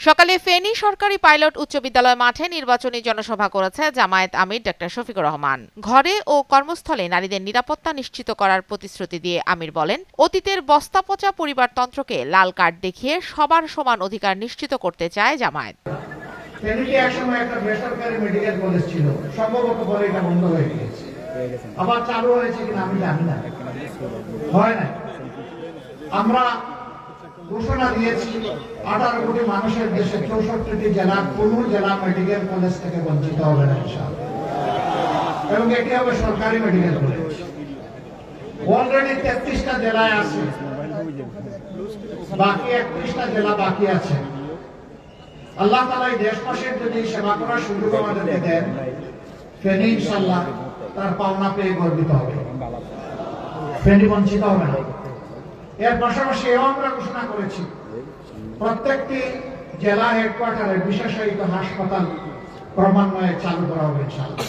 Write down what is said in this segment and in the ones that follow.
সকালে ফেনী সরকারি পাইলট উচ্চ বিদ্যালয় মাঠে নির্বাচনী জনসভা করেছে জামায়াত আমির ডক্টর শফিকুর রহমান। ঘরে ও কর্মস্থলে নারীদের নিরাপত্তা নিশ্চিত করার প্রতিশ্রুতি দিয়ে আমির বলেন, অতীতের বস্তাপচা পরিবারতন্ত্রকে লাল কার্ড দেখিয়ে সবার সমান অধিকার নিশ্চিত করতে চায় জামায়াত। ফেনীতে একসময় একটা বেসরকারি মেডিকেল কলেজ ছিল, সম্ভবত পরে এটা বন্ধ হয়ে গিয়েছে, আবার চালু হয়েছে কিনা আমি জানি না, হয় না। আমরা ঘোষণা দিয়েছি 18 কোটি মানুষের দেশে 64টি জেলার কোন জেলা মেডিকেল কলেজ থেকে বঞ্চিত হবে না ইনশাআল্লাহ, এবং এটি হবে সরকারি মেডিকেল কলেজ। অলরেডি 33টা জেলায় আছে, বাকি 31টা জেলা বাকি আছে। আল্লাহ তাআলা এই দেশবাসীর যদি সেবা করার সুযোগ আমাদেরকে দেন, ফেনী ইনশাআল্লাহ তার পাওনা পেয়ে গর্বিত হবে, ফেনী বঞ্চিত হবে না। এর পাশাপাশি এও আমরা ঘোষণা করেছি প্রত্যেকটি জেলা হেডকোয়ার্টারে বিশেষায়িত হাসপাতাল ক্রমান্বয়ে চালু করা হবে ইনশাআল্লাহ।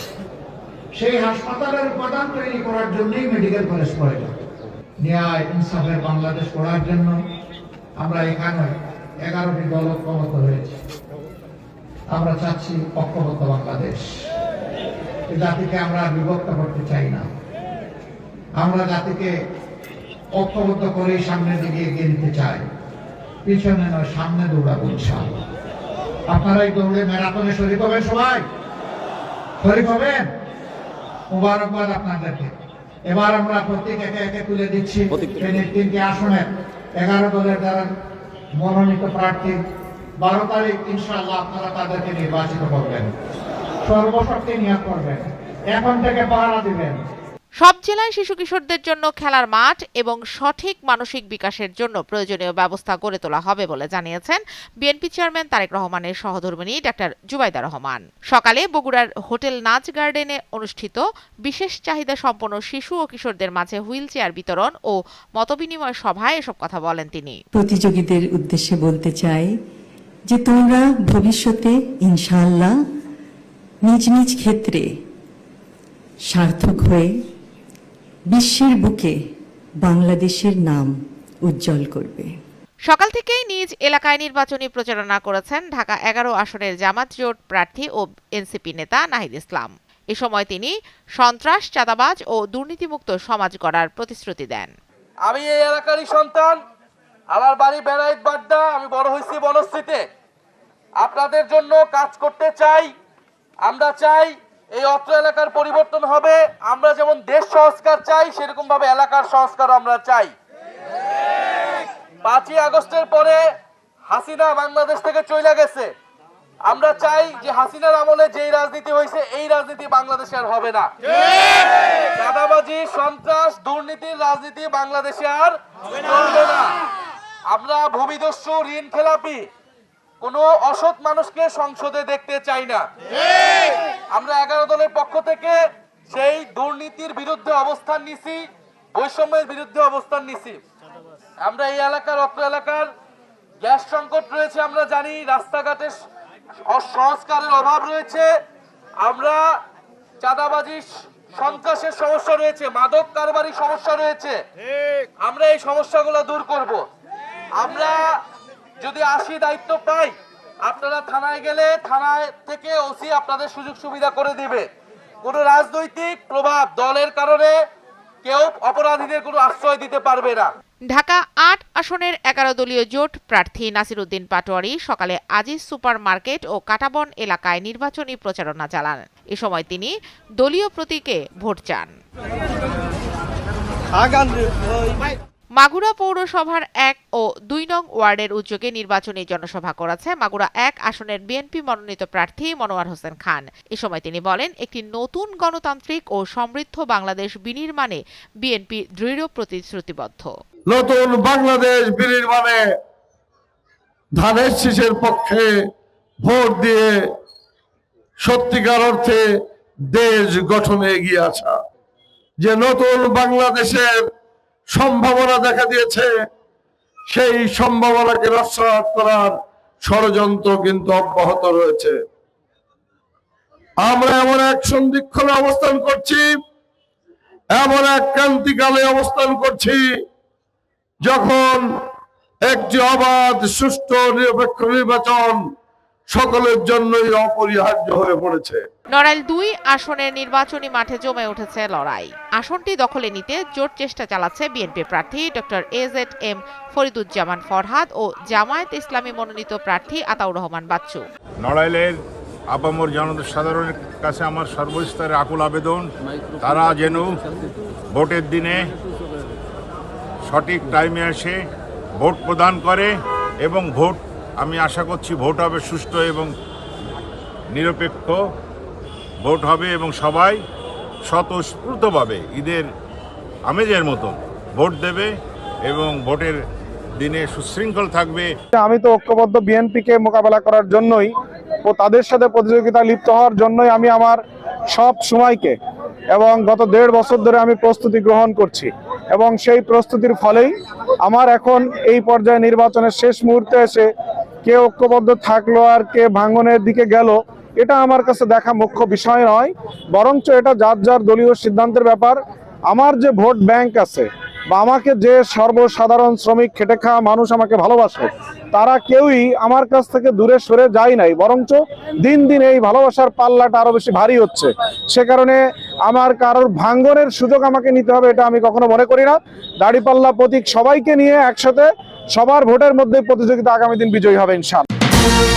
সেই হাসপাতালের উপাদান তৈরি করার জন্যই মেডিকেল কলেজ প্রয়োজন। ন্যায় ইনসাফের বাংলাদেশ গড়ার জন্য আমরা এখানে 11টি দল ঐক্যবদ্ধ হয়েছি। আমরা চাচ্ছি ঐক্যবদ্ধ বাংলাদেশ। জাতিকে আমরা বিভক্ত করতে চাই না, আমরা জাতিকে ঐক্যবদ্ধ করে সামনের দিকে এগিয়ে নিতে চাই, পিছনে নয় সামনে দৌড়াবো ইনশাআল্লাহ। আপনারা এই দৌড়ে ম্যারাথনে শরীক হবেন, সবাই শরীক হবেন। মুবারকবাদ আপনাদেরকে। এবার আমরা প্রত্যেক একে একে তুলে দিচ্ছি ফেনীর 3টি আসনের 11 দলের দ্বারা মনোনীত প্রার্থী। 12 তারিখ ইনশাআল্লাহ আপনারা তাদেরকে নির্বাচিত করবেন, সর্বশক্তি নিয়োগ করবেন, এখন থেকে পাহারা দিবেন। সব জেলায় শিশু কিশোরদের জন্য খেলার মাঠ এবং সঠিক মানসিক বিকাশের জন্য প্রয়োজনীয় ব্যবস্থা গড়ে তোলা হবে বলে জানিয়েছেন বিএনপি চেয়ারম্যান তারেক রহমানের সহধর্মিণী ডাক্তার জুবাইদা রহমান। সকালে বগুড়ার হোটেল নাচ গার্ডেনে অনুষ্ঠিত বিশেষ চাহিদা সম্পন্ন শিশু ও কিশোরদের মাঝে হুইল চেয়ার বিতরণ ও মতবিনিময় সভায় এসব কথা বলেন তিনি। প্রতিযোগীদের উদ্দেশ্যে বলতে চাই যে তোমরা ভবিষ্যতে ইনশাআল্লাহ নিজ নিজ ক্ষেত্রে সার্থক হয়ে বিশ্বের বুকে বাংলাদেশের নাম উজ্জ্বল করবে। সকাল থেকেই নিজ এলাকায় নির্বাচনী প্রচারণা করেছেন ঢাকা 11 আসনের জামাত জোট প্রার্থী ও এনসিপি নেতা নাহিদ ইসলাম। এ সময় তিনি সন্ত্রাস, চাঁদাবাজ ও দুর্নীতিমুক্ত সমাজ গড়ার প্রতিশ্রুতি দেন। আমি এই এলাকারই সন্তান, আমার বাড়ি বেড়াইত বাড্ডা, আমি বড় হয়েছি বনশ্রীতে। আপনাদের জন্য কাজ করতে চাই। আমরা চাই এই অত্র এলাকার পরিবর্তন হবে। আমরা যেমন দেশ সংস্কার চাই, সেরকম ভাবে এলাকার সংস্কার আমরা চাই। 5ই আগস্টের পরে হাসিনা বাংলাদেশ থেকে চলে গেছে। আমরা চাই যে হাসিনার আমলে যেই রাজনীতি হয়েছে, এই রাজনীতি বাংলাদেশে আর হবে না। চাঁদাবাজি, সন্ত্রাস, দুর্নীতির রাজনীতি বাংলাদেশে আর চলবে না। আমরা ভূমিদস্যু, ঋণ খেলাপি কোনো অসৎ মানুষকে সংসদে দেখতে চাই না। আমরা 11 দলের পক্ষ থেকে সেই দুর্নীতির বিরুদ্ধে অবস্থান নিছি, বৈষম্যের বিরুদ্ধে অবস্থান নিছি। আমরা এই এলাকার, অত্র এলাকার গ্যাস সংকট রয়েছে, আমরা জানি। রাস্তাঘাটে সংস্কারের অভাব রয়েছে। আমরা চাঁদাবাজি, সন্ত্রাসের সমস্যা রয়েছে, মাদক কারবারি সমস্যা রয়েছে। আমরা এই সমস্যাগুলো দূর করব। আমরা যদি দায়িত্ব পাই, আপনারা থানায় গেলে থানায় থেকে ওসি আপনাদের সুযোগ সুবিধা করে দিবে। কোন রাজনৈতিক প্রভাব, দলের কারণে কেউ অপরাধীদের কোনো আশ্রয় দিতে পারবে না। ঢাকা 8 আসনের 11 দলীয় জোট প্রার্থী নাসির উদ্দিন পাটোয়ারি সকালে আজিজ সুপার মার্কেট ও কাটাবন এলাকায় নির্বাচনী প্রচারণা চালান। এ সময় তিনি দলীয় প্রতীকে ভোট চান। মাগুরা পৌরসভার 1 ও 2 নং ওয়ার্ডের উদ্যোগে নির্বাচনী জনসভা করেছে মাগুরা 1 আসনের বিএনপি মনোনীত প্রার্থী মনোয়ার হোসেন খান। এ সময় তিনি বলেন, একটি নতুন গণতান্ত্রিক ও সমৃদ্ধ বাংলাদেশ বিনির্মাণে বিএনপি দৃঢ় প্রতিশ্রুতিবদ্ধ। নতুন বাংলাদেশ বিনির্মাণে ধানের শীষের পক্ষে ভোট দিয়ে সত্যিকার অর্থে দেশ গঠনে এগিয়ে আসা। যে নতুন বাংলাদেশের সম্ভাবনা দেখা দিয়েছে, সেই সম্ভাবনাকে নস্যাৎ করার ষড়যন্ত্র কিন্তু অব্যাহত রয়েছে। আমরা এমন এক সন্ধিক্ষণে অবস্থান করছি, এমন এক ক্রান্তিকালে অবস্থান করছি, যখন একটি অবাধ সুষ্ঠু নিরপেক্ষ নির্বাচন সকলের জন্যই অপরিহার্য হয়ে পড়েছে। নড়াইল ২ আসনের নির্বাচনী মাঠে জমে উঠেছে লড়াই। আসনটি দখলে নিতে জোর চেষ্টা চালাচ্ছে বিএনপি প্রার্থী ডক্টর AZM ফরিদুজ্জামান ফরহাদ ও জামায়াত ইসলামী মনোনীত প্রার্থী আতাউর রহমান বাচ্চু। নড়াইলের আপামর জনসাধারণের কাছে আমার সর্বস্তরের আকুল আবেদন, তারা যেন ভোটের দিনে সঠিক টাইমে এসে ভোট প্রদান করে এবং ভোট, আমি আশা করছি ভোট হবে সুষ্ঠু এবং নিরপেক্ষ ভোট হবে এবং সবাই স্বতঃস্ফূর্তভাবে ঈদের আমেজের মতো ভোট দেবে এবং ভোটের দিনে সুশৃঙ্খল থাকবে। আমি তো ঐক্যবদ্ধ বিএনপিকে মোকাবেলা করার জন্যই ও তাদের সাথে প্রতিযোগিতা লিপ্ত হওয়ার জন্যই আমি আমার সব সময়কে এবং গত 1.5 বছর ধরে আমি প্রস্তুতি গ্রহণ করছি এবং সেই প্রস্তুতির ফলেই আমার এখন এই পর্যায়ে নির্বাচনের শেষ মুহূর্তে এসে কে ঐক্যবদ্ধ থাকলো আর কে ভাঙনের দিকে গেল, এটা আমার কাছে দেখা মুখ্য বিষয় নয়, বরঞ্চ এটা যার যার দলীয় সিদ্ধান্তের ব্যাপার। আমার যে ভোট ব্যাংক আছে বা আমাকে যে সর্বসাধারণ শ্রমিক খেটে খাওয়া মানুষ আমাকে ভালোবাসে, তারা কেউই আমার কাছ থেকে দূরে সরে যায় নাই, বরঞ্চ দিন দিন এই ভালোবাসার পাল্লাটা আরো বেশি ভারী হচ্ছে। সে কারণে আমার কারোর ভাঙ্গনের সুযোগ আমাকে নিতে হবে এটা আমি কখনো মনে করি না। দাড়িপাল্লা প্রতীক সবাইকে নিয়ে একসাথে সবার ভোটের মধ্যে প্রতিযোগিতা আগামী দিন বিজয়ী হবে ইনশাআল্লাহ।